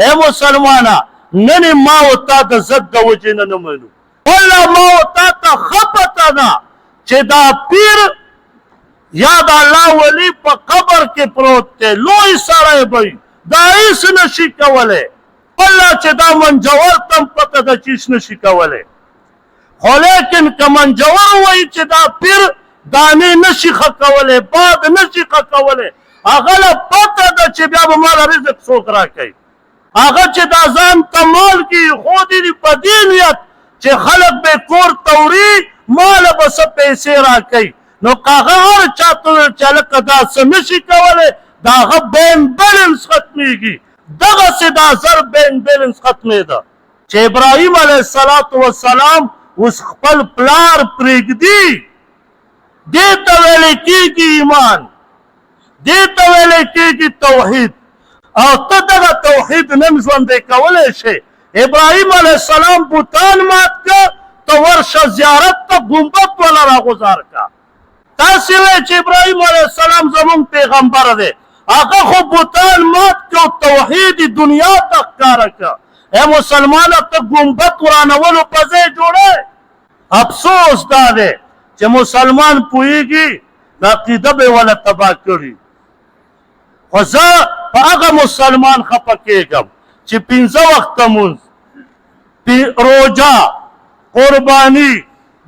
اے مسلمانا نن ما او تا د زد د وجې نه منو والله ما او تا ته خپته ده چې دا پیر یا د الله ولی په قبر کې پروت دی لوی سړی به دا هیڅ نشي کولی والله چې دا منجور تم پته ده چې هیڅ نشي کولی خو لیکن که منجور وایي چې دا پیر دانې نشي ښه کولی باد نشي ښه کولی هغه له پته ده چې بیا به ماله رزق څوک راکوي هغه چې دا ځان ته مال کړي ښودي دي په دې نیت چې خلک به کور ته وړي ماله به څه پیسې راکوي نو که هغه هر چا ته وویل چې هلکه دا څه نشي کولی د هغه بین بیلنس ختمیږي دغسې دا زر بین بیلنس ختمېده چې ابراهیم علیه السلام اوس خپل پلار پرېږدي دې ته ویلی کېږي ایمان دې ته ویلی کېږي توحید او ته دغه توحید نن ژوندی کولی شې ابراهیم علیه السلام بوتان مات که ته ورشه زیارت ته ګمبد والا راغوزار که تاسې وایئ چې ابراهیم علیه السلام زموږ پیغمبر دی هغه خو بوتان مات که او توحید دنیا ته ښکاره که ای مسلمانه ته ګمبد ورانولو په ځای جوړی افسوس دا دی چې مسلمان پوهېږي دا عقیده به یې وله تباه کړي خو زه په هغه مسلمان خفه کېږم چې 5 وخته مونځ روژه قرباني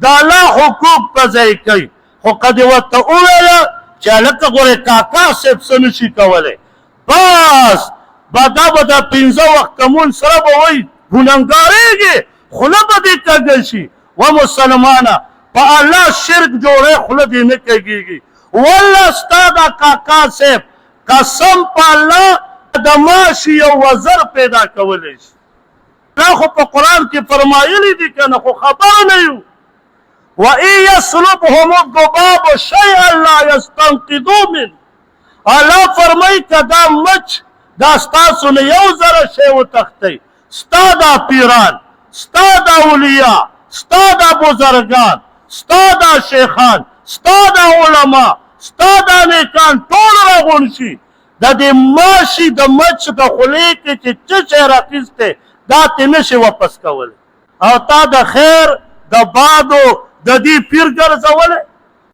د الله حقوق په ځای کوي خو که دې ورته وویله چې هلکه ګورې کاکا صاحب څه نشي کولی بس دا به د 5 وخته مونځ سره به وایي ګنهګارېږي خوله به دې کږه شي و مسلمانه په الله شرک جوړی خوله دې نه کږېږي والله ستا دا کاکا صاحب قسم په الله د ماشي یو وزر پیدا کولی شي دا خو په قرآن کې فرمایلی دي که نه خو خبر نه یو وَإِن يَسْلُبْهُمُ الذُّبَابُ شَيْئًا لَا يَسْتَنقِذُوهُ مِنْهُ الله فرمایي که دا مچ دا ستاسو نه یو زره شی وتښتئ ستا دا پیران ستا دا اولیاء ستا دا بزرګان ستا دا شیخان ستا دا علما ستا دا نیکان ټول راغونډ شي د دې ماشي د مچ د خولې کې چې څه شی راخیستی دا ترې نشي واپس کولی او تا د خیر د بادو د دې پیر ګرځولی